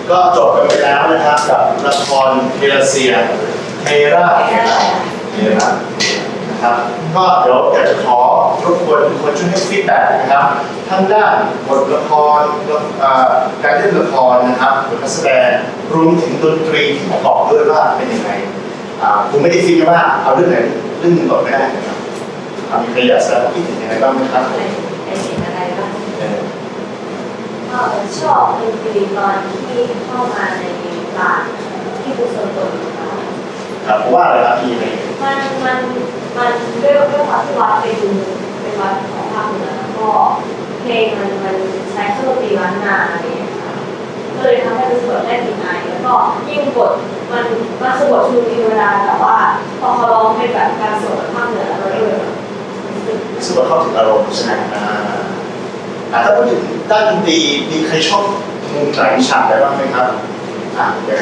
ก็จบกันไปแล้วนะครับกับละครเทเลเซียเทรานะครับก็เดี๋ยวอยากจะขอรบกวนทุกคนช่วยให้ฟีดแบ็กนะครับทั้งด้านบทละครการเล่นละครนะครับบทนักแสดงรวมถึงดนตรีที่ประกอบด้วยว่าเป็นยังไงผมไม่ได้ฟีดว่าเอาเรื่องไหนเรื่องหนึ่งก่อนไม่ได้นะครับมีใครอยากแสดงความคิดเห็นยังไงบ้างไหมครับเห็นอะไรบ้างชอบดนตรีตอนที่เข้ามาในร้านที่บุษบกครับเพราะว่าอะไรครับมีไหมมันด้วยความที่วัดไปดูเป็นวัดของภาคเหนือแล้วก็เพลงมันใช้เครื่องดนตรีล้านนาอะไรอย่างเงี้ยค่ะก็เลยทำให้รู้สึกได้ถึงไอแล้วก็ยิ่งบทมันสวดชูมีเวลาแต่ว่าพอเขาร้องเป็นแบบการสวดภาคเหนือเราเลยรู้สึกว่าเข้าถึงอารมณ์ใช่ไหมถ้าพูดถึงด้านดนตรีมีใครชอบมุมไหนฉากได้บ้างไหมครับ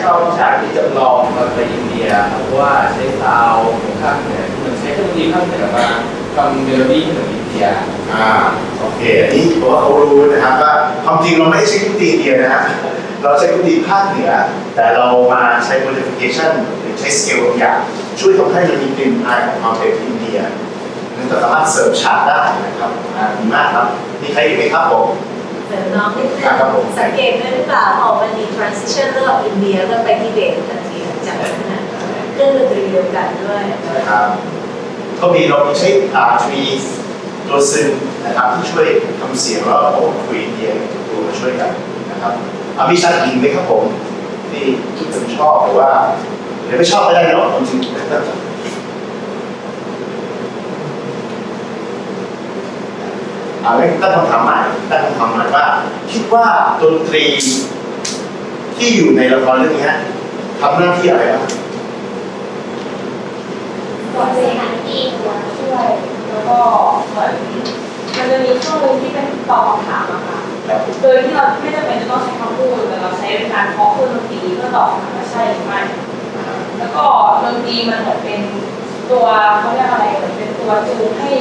ชอบฉากที่จำลองมาไปอินเดียเพราะว่าใช้ซาวของภาคเหนือเหมือนใช้เครื่องดนตรีภาคเหนือมาทำเมโลดี้ให้เหมือนอินเดียโอเคอันนี้เพราะว่าเขารู้นะครับว่าความจริงเราไม่ได้ใช้เครื่องดนตรีอินเดียนะฮะเราใช้เครื่องดนตรีภาคเหนือแต่เรามาใช้ modification หรือใช้สเกลบางอย่างช่วยทำให้มันมีกลิ่นอายของความเป็นอินเดียนั่นก็สามารถเสริมฉากได้นะครับดีมากครับมีใครอีกไหมครับผมเสริมน้องนิดนึงสังเกตได้หรือเปล่าพอมันมี transition เรื่องอินเดียก็ไปทิเบตทันทีจากนั้นนะเครื่องดนตรีเดียวกันด้วยนะครับก็มีเราใช้มีตัวซึมนะครับที่ช่วยทำเสียงแล้วเราคุยอินเดียตัวมาช่วยกันนะครับมีฉากยิงไหมครับผมที่ทุกคนชอบหรือว่าหรือไม่ชอบก็ได้เนาะจริงตั้งคำถามใหม่ว่าคิดว่าดนตรีที่อยู่ในละครเรื่องนี้ทำหน้าที่อะไรบ้างตัวเองที่ตัวช่วยแล้วก็เหมือนมันจะมีช่วงนึงที่เป็นตอบคำถามอะค่ะโดยที่เราไม่จำเป็นจะต้องใช้คำพูดแต่เราใช้การเคาะเครื่องดนตรีเพื่อตอบคำถามว่าใช่หรือไม่แล้วก็ดนตรีมันเหมือนเป็นตัวเขาเรียกอะไรเหมือนเป็นตัวจูงให้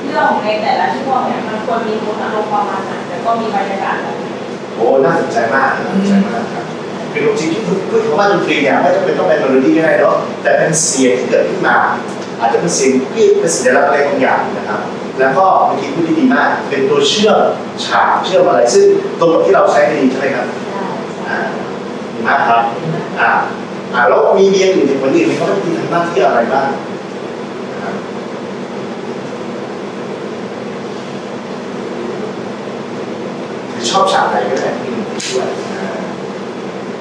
เรื่องในแต่ละช่วงเนี่ยมันควรมีมูลอารมณ์ประมาณไหนแต่ก็มีบรรยากาศแบบนี้โอ้น่าสนใจมากครับคือจริงที่พูดคำว่าดนตรีเนี่ยไม่จำเป็นต้องเป็นเมโลดี้ก็ได้เนาะแต่เป็นเสียงที่เกิดขึ้นมาอาจจะเป็นเสียงที่เป็นสัญลักษณ์อะไรบางอย่างนะครับแล้วก็เมื่อกี้พูดดีมากเป็นตัวเชื่อมฉากเชื่อมอะไรซึ่งตรงกับที่เราใช้ดีใช่ไหมครับดีมากครับแล้วมีเรียนอื่นในคนอื่นเขาต้องมีทำหน้าที่อะไรบ้างชอบฉากไหนก็ได้ที่ช่วย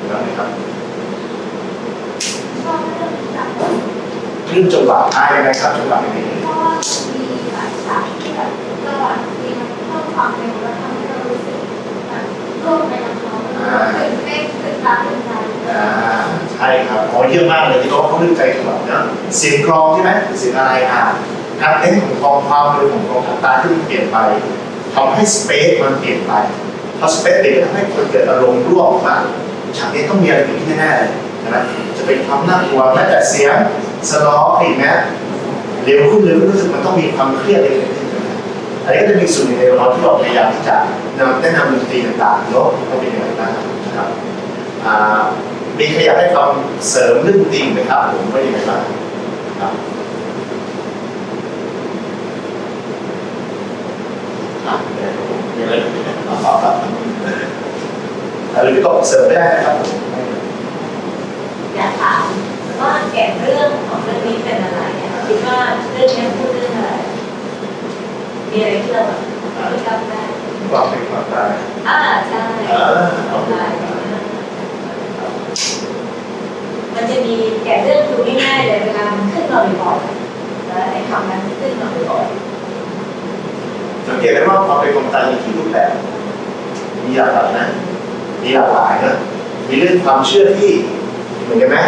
แล้วนะครับชอบเรื่องจังหวะจังหวะยังไงครับจังหวะยังไงเพราะว่ามีหลายฉากที่แบบจังหวะที่มันเพิ่มความเร็วและทำให้เรารู้สึกแบบโลกในละครตื่นเต้นตื่นตาตื่นใจใช่ครับเยอะมากเลยที่เขาเรื่องใจจังหวะนะเสียงกลองใช่ไหมเสียงอะไรการเต้นของกลองความเร็วของกลองตาที่มันเปลี่ยนไปทำให้สเปซมันเปลี่ยนไปพอสเปซเปลี่ยนก็ทำให้คนเกิดอารมณ์ร่วมมากฉากนี้ต้องมีอะไรอยู่ที่แน่ๆเลยนะจะเป็นความน่ากลัวแม้แต่เสียงสล้ออีกนะเร็วขึ้นเลยรู้สึกมันต้องมีความเครียดอะไรเกิดขึ้นอันนี้ก็จะมีส่วนในละครที่เราพยายามที่จะแนะนำดนตรีต่างๆเนาะว่าเป็นยังไงบ้างนะครับมีใครอยากให้ฟังเสริมเรื่องดนตรีไหมครับผมว่ายังไงบ้างครับมีอะไรครับหรือก็เสริมได้นะครับอยากถามว่าแก่นเรื่องของเรื่องนี้เป็นอะไรคิดว่าเรื่องนี้พูดเรื่องอะไรมีอะไรที่เราแบบไม่จำได้ความเป็นความตายใช่มันจะมีแก่นเรื่องดูง่ายๆเลยเวลามันขึ้นมาบ่อยๆแล้วไอ้คำนั้นขึ้นมาบ่อยๆสังเกตได้ว่าความเป็นความตายมีกี่รูปแบบมีหลากหลายนะมีหลากหลายนะมีเรื่องความเชื่อที่เหมือนกันไหม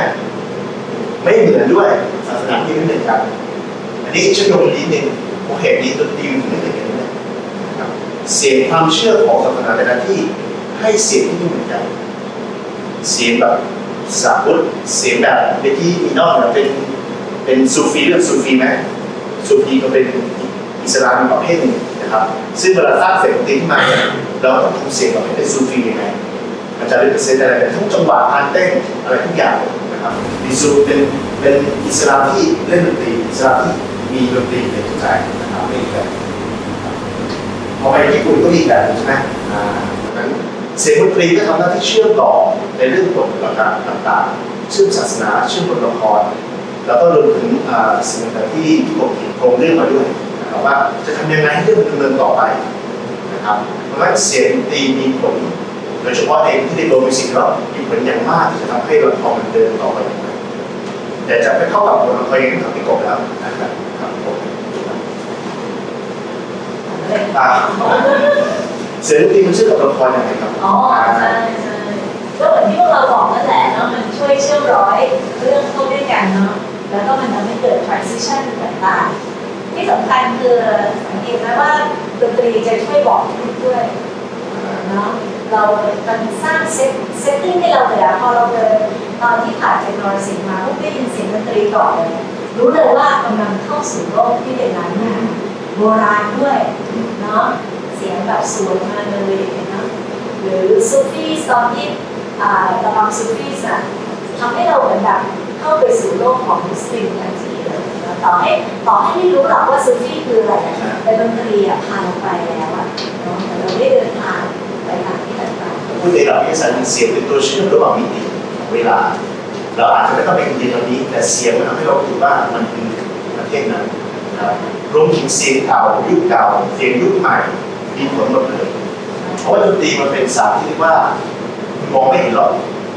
ไม่เหมือนด้วยศาสนาที่ไม่เหมือนกันอันนี้เชื่อมโยงนิดนึงโอเคนี้ดนตรีไม่เหมือนกันนะครับเสียงความเชื่อของศาสนาแต่ละที่ให้เสียงที่ไม่เหมือนกันเสียงแบบสาวุธเสียงแบบเมื่อกี้มีนอกเป็นซูฟีเรื่องซูฟีไหมซูฟีก็เป็นอิสลามประเภทหนึ่งนะครับซึ่งเวลาสร้างเสียงดนตรีขึ้นมาเนี่ยเราต้องทำเสียงแบบให้เป็นซูฟียังไงมันจะ represent อะไรทั้งจังหวะการเต้นอะไรทุกอย่างนะครับมิซูเป็นอิสลามที่เล่นดนตรีอิสลามที่มีดนตรีในทุกใจนะครับไม่แบบพอไปญี่ปุ่นก็มีแบบใช่ไหมดังนั้นเสียงดนตรีก็ทำหน้าที่เชื่อมต่อในเรื่องของหลักการต่างๆเชื่อมศาสนาเชื่อมบทละครแล้วก็รวมถึงสิ่งต่างๆที่ผมเขียนโครงเรื่องมาด้วยนะครับว่าจะทำยังไงให้เรื่องมันดำเนินต่อไปนะครับเพราะฉะนั้นเสียงดนตรีมีผลโดยเฉพาะในที่ในโดมิสิกแล้วมีผลอย่างมากที่จะทำให้ละครมันเดินต่อไปแต่จะไปเข้ากับบทละครอย่างที่พี่กบแล้วนะครับเสียงดนตรีมันเชื่อมกับละครยังไงครับ อ๋อใช่ใช่ก็เหมือนที่พวกเราบอกนั่นแหละเนาะมันช่วยเชื่อมร้อยเรื่องเข้าด้วยกันเนาะแล้วก็มันทำให้เกิด transition ต่างๆที่สำคัญคือสังเกตไหมว่าดนตรีจะช่วยบอกทุกด้วยเนาะเรามันสร้างเซตติ้งให้เราเลยอะพอเราเดินตอนที่ผ่านจากนรสิงห์มาพวกได้ยินเสียงดนตรีก่อนเลยรู้เลยว่ากำลังเข้าสู่โลกที่เป็นล้านนาโบราณด้วยเนาะเสียงแบบสวยมาเลยเนาะหรือซูฟี่ตอนที่ระบำซูฟี่น่ะทำให้เราเหมือนแบบเข้าไปสู่โลกของมุสลิมทันทีเลยต่อให้ไม่รู้หรอกว่าซูฟี่คืออะไรแต่ดนตรีพาเราไปแล้วอะเนาะเราได้เดินทางไปทางที่ต่างๆ พูดในหลักวิทยาศาสตร์เสียงเป็นตัวเชื่อมระหว่างมิติของเวลาเราอาจจะไม่ต้องไปเรียนตรงนี้แต่เสียงมันทำให้เราคิดว่ามันคือประเทศนั้นนะครับรวมถึงเสียงเก่ายุคเก่าเสียงยุคใหม่มีผลหมดเลยเพราะว่าดนตรีมันเป็นศาสตร์ที่เรียกว่ามองไม่เห็นหรอก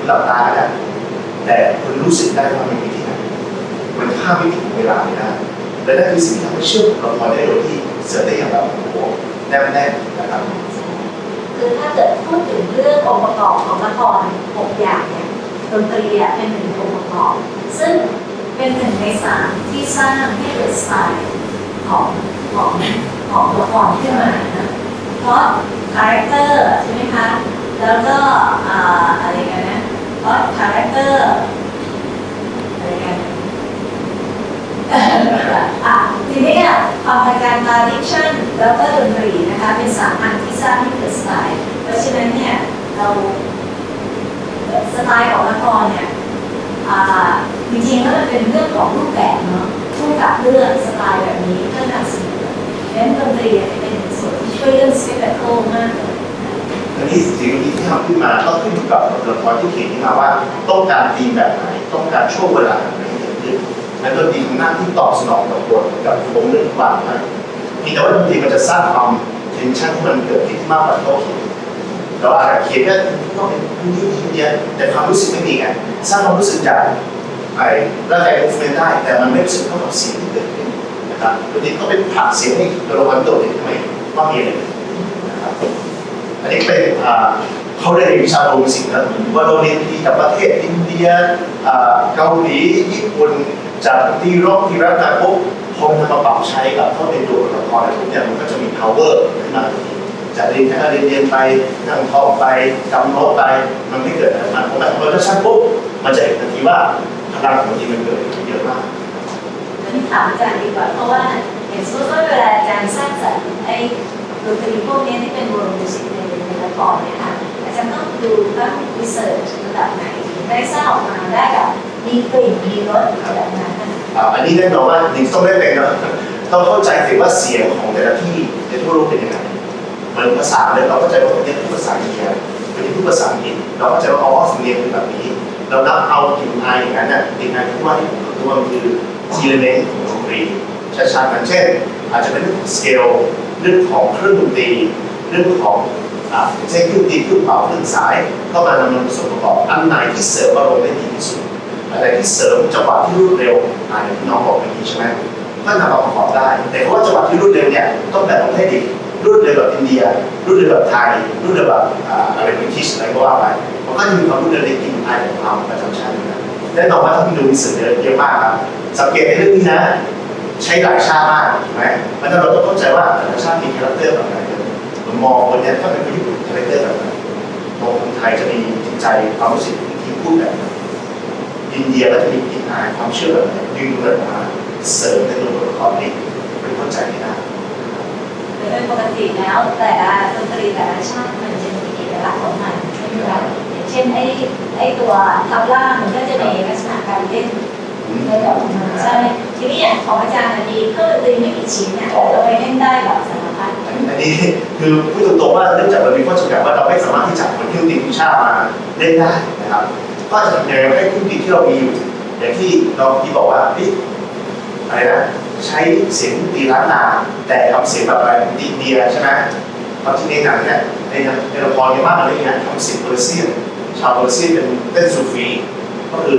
หลับตาได้แต่คุณรู้สึกได้ว่ามันมีที่ไหนมันข้ามมิติของเวลาไม่ได้และนั่นคือสิ่งที่ทำให้เชื่อมกับละครได้โดยที่เสือได้อย่างแบบโอ้โหแน่นๆนะครับ คือถ้าเกิดพูดถึงเรื่ององค์ประกอบของละคร6อย่างเนี่ยดนตรีเป็นหนึ่งองค์ประกอบซึ่งเป็นหนึ่งใน3ที่สร้างให้เกิดสไตล์ของละครขึ้นมานะเพราะคาแรคเตอร์ใช่ไหมคะแล้วก็อะไรกันนะเพราะคาแรคเตอร์อะไรกันทีนี้ความเป็นการมาดิชั่นแล้วก็ดนตรีนะคะเป็น3อันที่สร้างให้เกิดสไตล์เพราะฉะนั้นเนี่ยเราสไตล์ของละครเนี่ยจริงๆแล้วมันเป็นเรื่องของรูปแบบเนาะผู้กับเรื่องสไตล์แบบนี้เพื่อนำเสนอดังนั้นดนตรีจะเป็นส่วนที่ช่วยเรื่องสเปกเตอร์มากเลยอันนี้สิ่งที่ทำขึ้นมาต้องขึ้นอยู่กับละครที่เขียนขึ้นมาว่าต้องการธีมแบบไหนต้องการช่วงเวลาไหนที่เกิดขึ้นและดนตรีทำหน้าที่ตอบสนองกับบทกับโครงเรื่องต่างๆมีแต่ว่าดนตรีมันจะสร้างความเทนชั่นที่มันเกิดขึ้นมากกว่าที่เราเขียนเราอาจจะเขียนก็ต้องเป็นนี่เดียวแต่ความรู้สึกไม่มีไงสร้างความรู้สึกจากร่างกายมูฟเมนต์ได้แต่มันไม่รู้สึกเท่ากับเสียงที่เกิดขึ้นนะครับดนตรีก็เป็นผลักเสียงให้ตัวละครโดดเด่นขึ้นมาว่ามีอะไรนะครับอันนี้เป็นเขาเรียนวิชาโรมิสิกนะว่าเราเรียนดีกับประเทศอินเดียเกาหลีญี่ปุ่นจากที่ร็อกที่รักกันปุ๊บพอมันมาปรับใช้กับเข้าในตัวละครอะไรพวกนี้มันก็จะมี power ขึ้นมาทันทีจะเรียนไปนั่งท่องไปจำโน้ตไปมันไม่เกิดอะไรพอมันโปรดักชั่นปุ๊บมันจะเห็นทันทีว่าพลังของทีมันเกิดเยอะมากอันนี้ถามอาจารย์ดีกว่าเพราะว่าเห็นสมมติว่าเวลาอาจารย์สร้างสรรค์ไอ้ดนตรีพวกนี้ที่เป็นวงมิวสิกในละครเนี่ยค่ะอาจารย์ต้องดูต้องวิจัยระดับไหนได้สร้างออกมาได้แบบมีกลิ่นมีรสแบบนั้นอันนี้แน่นอนว่าหนึ่งต้องได้เป็นนะต้องเข้าใจถึงว่าเสียงของแต่ละที่ในทั่วโลกเป็นยังไงเหมือนภาษาเลยเราเข้าใจว่าคนนี้พูดภาษาอินเดียคนนี้พูดภาษาอังกฤษเราเข้าใจว่าอ๋อสำเนียงเป็นแบบนี้เรานับเอากลิ่นอายอย่างนั้นน่ะกลิ่นอายที่ว่าที่ผมคือว่ามันคือซีเลเมนต์ของดนตรีช้าๆกันเช่นอาจจะเป็นเรื่องของสเกลเรื่องของเครื่องดนตรีเรื่องของเช่นเครื่องตีเครื่องเป่าเครื่องสายเข้ามานำมาผสมประกอบอันไหนที่เสริมอารมณ์ได้ดีที่สุดอะไรที่เสริมจังหวะที่รวดเร็วอย่างที่น้องบอกเมื่อกี้ใช่ไหมก็นำมาประกอบได้แต่เพราะว่าจังหวะที่รวดเร็วเนี่ยต้องแบ่งประเภทอีกรวดเร็วแบบอินเดียรวดเร็วแบบไทยรวดเร็วแบบอะไรบริทิชอะไรก็ว่าไปมันก็จะมีความรวดเร็วในกลิ่นอายของเราประจำชาตินะแน่นอนว่าถ้าพี่ดูมีสื่อเยอะมากครับสังเกตในเรื่องนี้นะใช้หลายชาติมากถูกไหมเพราะฉะนั้นเราต้องเข้าใจว่าแต่ละชาติมีคาแรคเตอร์แบบไหนผมมองคนนี้ถ้าเป็นคนญี่ปุ่นคาแรคเตอร์แบบไหนมองคนไทยจะมีจิตใจความรู้สึกที่พูดแบบไหนอินเดียก็จะมีกลิ่นอายความเชื่อแบบไหนดึงแบบมาเสริมในตัวละครนี้เป็นเข้าใจไม่ได้โดยปกติแล้วแต่ละดนตรีแต่ละชาติมันจะมีเอกลักษณ์ของมันใช่ไหมคะอย่างเช่ ช่นไอ้ตัวทับล่างมันก็จะมีลักษณะการเล่นในแบบของมันใช่ทีนี้อย่างของอาจารย์มีเครื่องดนตรีไม่กี่ชิ้นเนี่ยเราไปเล่นได้แบบสารพัด อันนี้คือพูดตรงๆว่าเนื่องจากเรามีข้อจำกัดว่าเราไม่สามารถที่จะเอาเครื่องดนตรีวิชามาเล่นได้นะครับก็จะทำยังไงให้เครื่องดนตรีที่เรามีอยู่อย่างที่เราที่บอกว่าอะไรนะใช้เสียงดนตรีล้านนาแต่ทำเสียงแบบอะไรอินเดียใช่ไหมตอนที่ในหนังเนี่ยในละครเยอะมากเลยเนี่ยทำเสียงเปอร์เซียนชาวเปอร์เซียนเป็นเต้นซูฟีก็คือ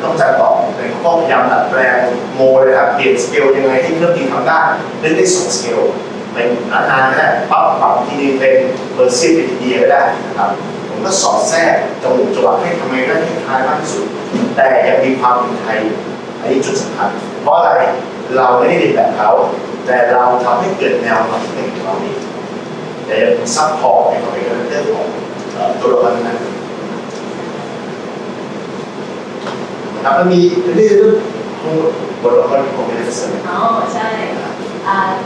ต้องจัดต่อแต่เขาก็พยายามดัดแปลงโมเลยครับเปลี่ยนสเกลยังไงให้เครื่องดนตรีทำได้เล่นได้สองสเกลเป็นล้านนาเนี่ยปั๊บปรับทีนี้เป็นเปอร์เซียนเป็นอินเดียก็ได้นะครับผมก็สอดแทรกจังหวะให้ทำไงได้ให้คล้ายมากที่สุดแต่ยังมีความเป็นไทยอันนี้จุดสำคัญเพราะอะไรเราไม่ได้เรียนแบบเขาแต่เราทำให้เกิดแนวความคิดของเราเองแต่ยังซัพพอร์ตในความเป็นคาแรคเตอร์ของตัวละครนั้นนะครับมันมีเรื่องของบทละครของเป็นลักษณะ อ๋อใช่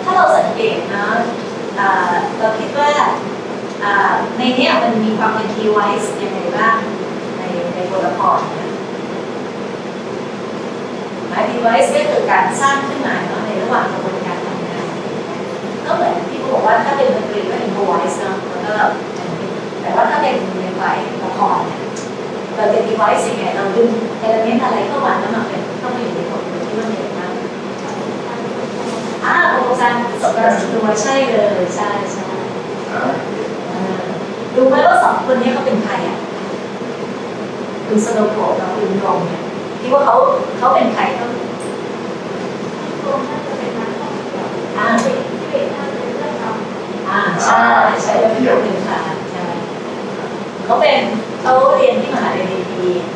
ถ้าเราสังเกตนะเราคิดว่าในเนี้ยมันมีความเป็น key wise ยังไงบ้างในบทละครเนี่ยkey wise ก็คือการสร้างขึ้นมาเนาะในระหว่างกระบวนการทำงานก็เหมือนที่บอกว่าถ้าเป็นดนตรีก็ improvise เนาะแล้วก็แต่ว่าถ้าเป็นในฝ่ายละครเนี่ยเราจะ key wise ยังไงเราดึงเอลเมนต์อะไรเข้ามาแล้วมาเป็นเข้ามาอยู่ในบทที่มันเด่นมากโปรโมชั่นสำหรับตัวใช่เลยใช่ดูไหมว่าสองคนนี้เขาเป็นใครอ่ะคุณสโนว์โกะกับคุณรองเนี่ยคิดว่าเขาเป็นใครก็รองน่าจะเป็นนักท่องเที่ยวที่เป็นน่าจะเป็นเรื่องทำใช่เป็นคนหนึ่งค่ะใช่เขาเรียนที่มหาวิทยาลัย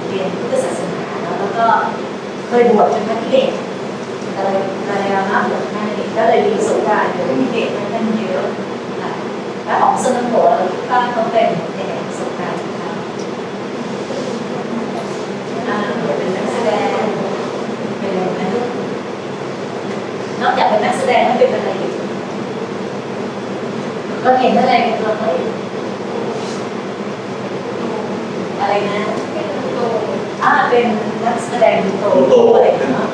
เรียนพุทธศาสนาแล้วก็เคยบวชเป็นพระพิเรกอะไรมาบวชให้ก็เลยมีประสบการณ์เป็นพิเรกนั่นเยอะและของสโนว์โกะเราคิดว่าเขาเป็นประสบการณ์เป็นนักแสดงเป็นอะไรนอกจากเป็นนักแสดงแล้วเป็นอะไรอีกเราเห็นอะไรเราก็อะไรนะเป็นนักแสดงโตอะไรเนาะ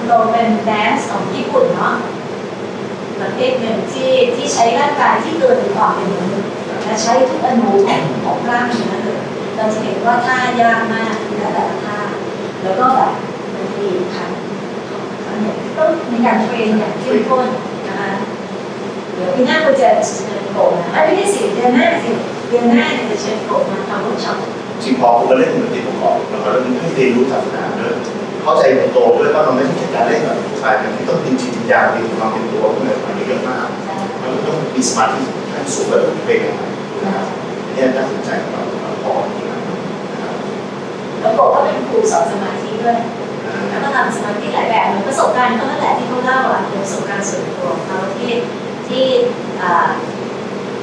โตเป็นแดนซ์ของญี่ปุ่นเนาะประเภทหนึ่งที่ใช้ร่างกายที่เกินความเป็นมนุษย์และใช้ทุกอนูของร่างกายเลยเราจะเห็นว่าท่ายากมากแต่ละท่าแล้วก็แบบบางทีค่ะต้องมีการเทรนอย่างเข้มข้นนะคะเดี๋ยวปีหน้าเราจะเชิญโกะนะไม่ได้สิเดือนหน้าเนี่ยจะเชิญโกะมาทำเวิร์กช็อปจริงพอผมมาเล่นดนตรีประกอบเราก็เริ่มให้เรียนรู้ศาสนาด้วยเข้าใจมันโตด้วยว่ามันไม่ใช่แค่การเล่นแบบผู้ชายที่ต้องมีจิตวิญญาณมีความเป็นตัวเพื่อนมันเยอะมากมันต้องมีสมาธิขั้นสูงแบบเป็นนะครับเนี่ยน่าสนใจเราพอนะครับแล้วบอกว่าเป็นครูสอนสมาธิด้วยแล้วก็ทำสมาธิหลายแบบเหมือนประสบการณ์เขาแหละที่เขาเล่าเป็นประสบการณ์ส่วนตัวของเขาที่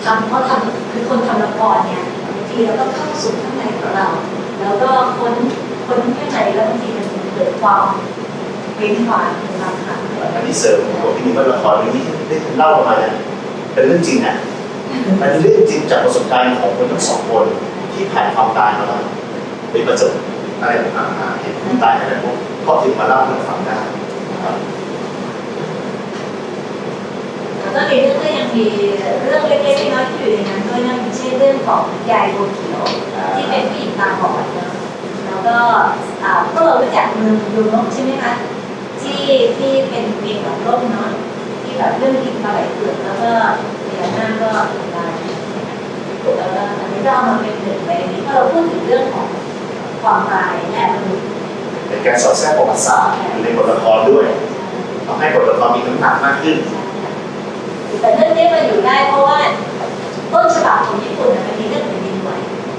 เขาทำคือคนทำละครเนี่ยบางทีเราต้องเข้าสู่ข้างในของเราแล้วก็ค้นข้างในแล้วบางทีมันเกิดความเป็นความเป็นบางครั้งอันนี้เสริมผมบอกที่นี่ว่าละครนี้ได้เล่ามาเนี่ยเป็นเรื่องจริงนะมันเรื่องจริงจากประสบการณ์ของคนทั้งสองคนที่ผ่านความตายมาแล้วเป็นประสบอะไรต่างๆเห็นคนตายอะไรพวกก็ถึงมาเล่าให้ฟังได้ครับแล้วก็ในเรื่องก็ยังมีเรื่องเล็กๆน้อยๆที่อยู่ในนั้นด้วยนะเช่นเรื่องของยายบัวเขียวที่เป็นผู้หญิงตาบอดนะแล้วก็พวกเรารู้จักเมืองยูโนใช่ไหมคะที่เป็นเมียของร่มเนาะที่แบบเรื่องกินปลาไหลเผือกแล้วก็เมียหน้าก็ได้แล้วก็อันนี้ก็เอามาเป็นหนึ่งในนี้ถ้าเราพูดถึงเรื่องของความตายและมนุษย์เป็นการสอดแทรกประวัติศาสตร์อยู่ในบทละครด้วยทำให้บทละครมีน้ำหนักมากขึ้นแต่เรื่องนี้มันอยู่ได้เพราะว่าต้นฉบับของญี่ปุ่นมันมีเรื่องแผ่นดินไหว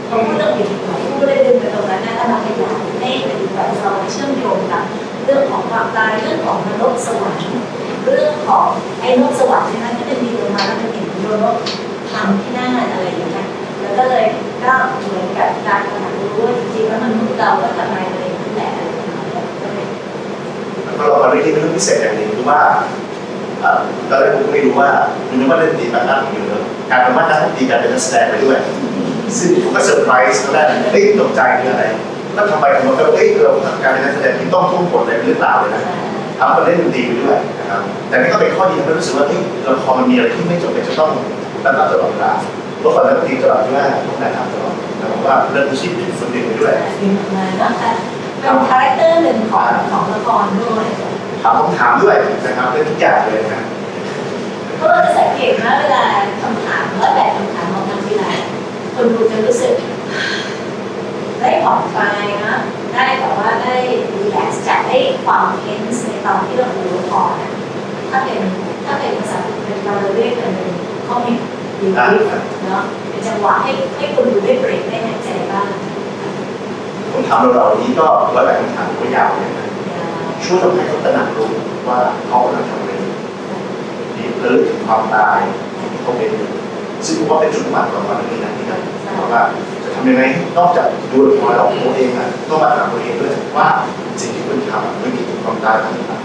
เขาพูดเรื่องแผ่นดินไหวพูดเลยดึงไปตรงนั้นนะแล้วมาขยายให้แผ่นดินไหวเราเชื่อมโยงกับเรื่องของความตายเรื่องของนรกสวรรค์เรื่องของไอ้นรกสวรรค์ใช่ไหมที่เป็นดีลงมาแล้วมันเห็นนรกทำที่หน้าอะไรอย่างเงี้ยแล้วก็เลยก็เหมือนกับการตระหนักรู้ว่าจริงๆแล้วมนุษย์เราก็ทำลายตัวเองนั่นแหละแล้วก็เราเรื่องที่เป็นเรื่องพิเศษอย่างหนึ่งคือว่าตอนแรกผมไม่รู้ว่าคุณนึกว่าเล่นตีแบบนั้นอยู่เลยการเป็นว่านักดนตรีการเป็นนักแสดงไปด้วย ซึ่งผมก็เซอร์ไพรส์ตอนแรกเฮ้ยตกใจคืออะไรแล้วทำไมผมก็เฮ้ยเราทำการเป็นนักแสดงที่ต้องท่องบทอะไรหรือเปล่าเลยนะทำมาเล่นดนตรีไปด้วยนะครับแต่นี่ก็เป็นข้อดีที่รู้สึกว่าเฮ้ยละครมันมีอะไรที่ไม่จำเป็นจะต้องระดับตลอดเวลาเมื่อก่อนนักดนตรีตลอดที่ว่าต้องได้ทำตลอดแต่ผมว่าเรื่องอาชีพเป็นส่วนหนึ่งไปด้วย นะคะเป็นคาแรคเตอร์หนึ่งของละครด้วย ถามคำถามด้วยนะครับเรื่องทุกอย่างเลยนะ เพราะเราจะสังเกตนะเวลาคำถามและแบบคำถามของทางทีไรคนดูจะรู้สึกได้ผ่อนคลายนะได้แบบว่าได้รีแลกซ์จากไอ้ความเทนส์ในตอนที่เราดูละครนะถ้าเป็นภาษาเป็นเราเรียกกันเป็นคอมิกดีลิฟเนาะเป็นจังหวะให้คนดูได้เบรกได้หายใจบ้าง ผมถามเราๆนี้ก็ร้อยแบบคำถามก็ยาวเลยนะช่วยทำให้เขาตระหนักรู้ว่าเขากำลังทำอะไรดีหรือถึงความตายที่เขาเป็นซึ่งผมว่าเป็นจุดหมายของวันนี้นะที่นั่นว่าจะทำยังไงนอกจากดูละครแล้วตัวเองอ่ะต้องมาถามตัวเองด้วยว่าสิ่งที่คุณทำมันเกี่ยวกับความตายทั้งหมด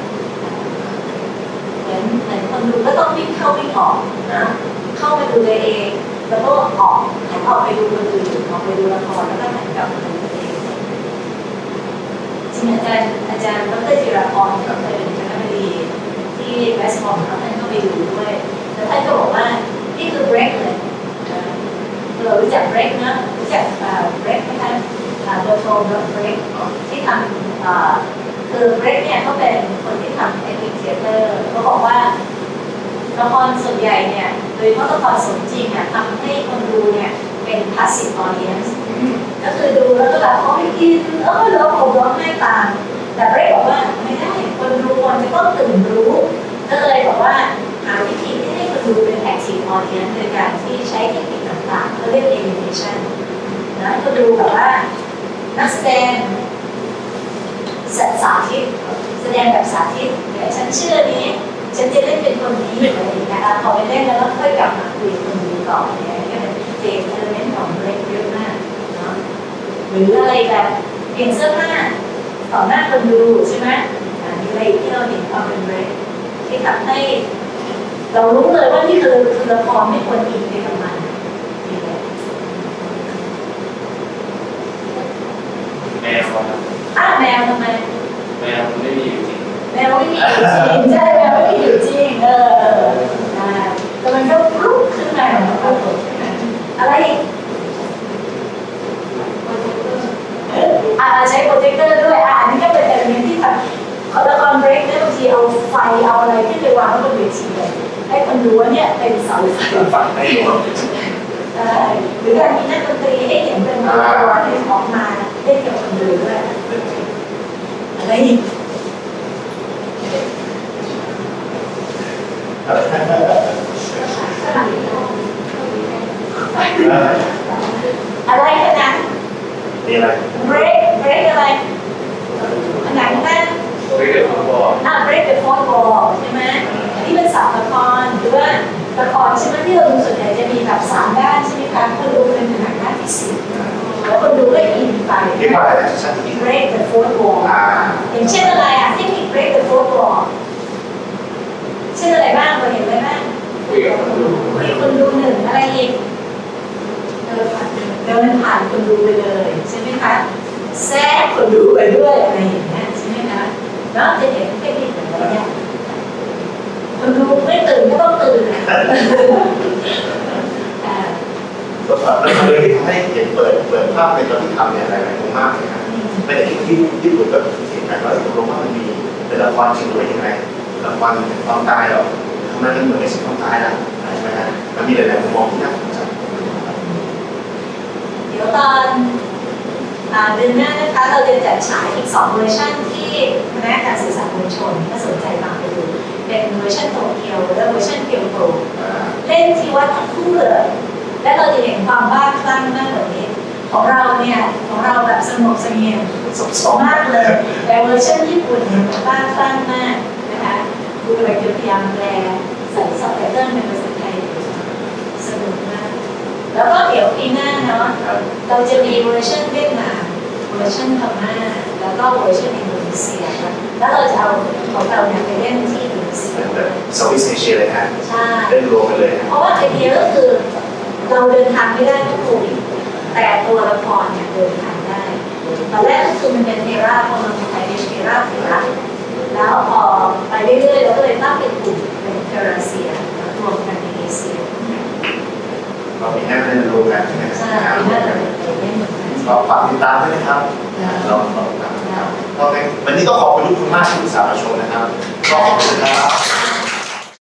เหมือนคนดูก็ต้องวิ่งเข้าวิ่งออกนะเข้าไปดูตัวเองแล้วก็ออกหันออกไปดูคนอื่นออกไปดูละครแล้วก็หันกลับมาดูตัวเองจริงอาจารย์ดร.จิรพรก็เคยเป็นคณบดีที่เวสต์มอลล์ท่านก็ไปดูด้วยแล้วท่านก็บอกว่านี่คือ break เลยเรารู้จัก break นะรู้จักbreak ไหมคะโดยโฟม break ที่ทำคือเบรกเนี่ยเขาเป็นคนที่ทำเอพิกเทเตอร์เขาบอกว่าละครส่วนใหญ่เนี่ยโดยเฉพาะละครสมจริงเนี่ยทำให้คนดูเนี่ยเป็น passive audience ก็คือดูแล้วก็แบบเขาไม่กินแล้วผมร้องไห้ตามแต่เบรกบอกว่าไม่ได้คนดูควรจะต้องตื่นรู้ก็เลยบอกว่าหาวิธีที่ให้คนดูเป็น active audience โดยการที่ใช้เทคนิคต่างๆเขาเรียก animation นะก็ดูแบบว่านักแสดงสาธิตแสดงแบบสาธิตแต่ฉันเชื่อนี้ฉันจะเล่นเป็นคนนี้อะไรอย่างเงี้ยพอไปเล่นแล้วก็ค่อยกลับมาคุยคนนี้ต่อเนี่ยก็เป็นเจนเอลเมนต์ของเบรกเยอะมากเนาะหรืออะไรแบบเปลี่ยนเสื้อผ้าต่อหน้าคนดูใช่ไหมมีอะไรที่เราเห็นความเป็นเบรกที่ทำให้เรารู้เลยว่านี่คือละครไม่ควรอินไปกับมันแมวครับ แมวทำไมแมวมันไม่มีอยู่จริง แมวไม่มีอยู่จริงใช่แมวไม่มีอยู่จริงแต่มันก็ลุกขึ้นมาอะไรใช้โปรเจคเตอร์ด้วยอันนี้ก็เป็นแต่เรื่องที่แบบละครเบรกเนี่ยบางทีเอาไฟเอาอะไรที่ไปวางบนเวทีเลยให้คนดูว่าเนี่ยเป็นเสาไฟฝังในหัว หรือการมีนักดนตรีให้เห็นเป็นตัวที่ออกมาเล่นกับคนดูด้วยอะไรอีกอะไรขนาด นี่อะไร break อะไรขนาดนั้น เรียกฟุตบอล break the fourth wall ใช่ไหมนี่เป็นศัพท์ละครหรือว่าละครใช่ไหมที่เราดูส่วนใหญ่จะมีแบบ3ด้านใช่ไหมคะคนดูเป็นหนังด้านที่4แล้วคนดูก็อินไป เรียกว่าอะไรนะชั้นที่ break the fourth wall อย่างเช่นอะไรเทคนิค break the fourth wall เช่นอะไรบ้างเราเห็นอะไรบ้างคุยกับคนดู คนดูหนึ่งอะไรอีกเดินผ่านคนดูไปเลยใช่ไหมคะแทรกคนดูไปด้วยอะไรอย่างเงี้ยใช่ไหมคะแล้วจะเห็นเทคนิคแบบนี้คนดูไม่ตื่นก็ต้องตื่นแล้วเลยที่ทำให้เห็นเปิดภาพในตอนที่ทำเนี่ยหลายๆมุมมากเลยนะไม่แต่ที่ญี่ปุ่นก็เห็นกันว่าตกลงว่ามันมีเป็นละครจริงหรือยังไงละครความตายหรอทำไมมันเหมือนในสิ่งความตายล่ะใช่ไหมฮะมันมีหลายๆมุมมองที่น่าสนใจเดี๋ยวตอนเดือนหน้านะคะเราจะจัดฉายอีก2เวอร์ชันที่คณะการสื่อสารมวลชนถ้าสนใจมาไปดูเป็นเวอร์ชันโตเกียวและเวอร์ชันเกียวโตเล่นที่วัดทั้งคู่เลยและเราจะเห็นความบ้าคลั่งมากกว่านี้ของเราเนี่ยของเราแบบสงบเสงี่ยมมากเลยแต่เวอร์ชันญี่ปุ่นเนี่ยบ้าคลั่งมากนะคะดูอะไรพยายามแปลใส่ซับไตเติลเป็นภาษาไทยสนุกมากแล้วก็เดี๋ยวปีหน้าเนาะเราจะมีเวอร์ชันเวียดนามเวอร์ชันพม่าแล้วก็เวอร์ชันอินโดนีเซียแล้วเราจะเอาของเราเนี่ยไปเล่นที่อินโดนีเซียแบบเซาท์อีสต์เอเชียเลยฮะใช่เล่นรวมกันเลยเพราะว่าไอเดียก็คือเราเดินทางไม่ได้ต้องโควิด แต่ตัวละครเนี่ยเดินทางได้ตอนแรกก็คือมันเป็นเทราพอมันเป็นไทยเทราแล้วพอไปเรื่อยๆเราก็เลยตั้งเป็นกลุ่มเป็นเทราเซียรวมกันในเอเชีย เรามีให้มันรวมกันใช่ไหม ใช่ ครับ น่าจะเป็นเหมือนกัน ก็ฝากติดตามด้วยนะครับเราติดตามนะครับโอเควันนี้ก็ขอบคุณทุกคนมากที่อุตส่าห์มาชมนะครับก็ขอบคุณครับ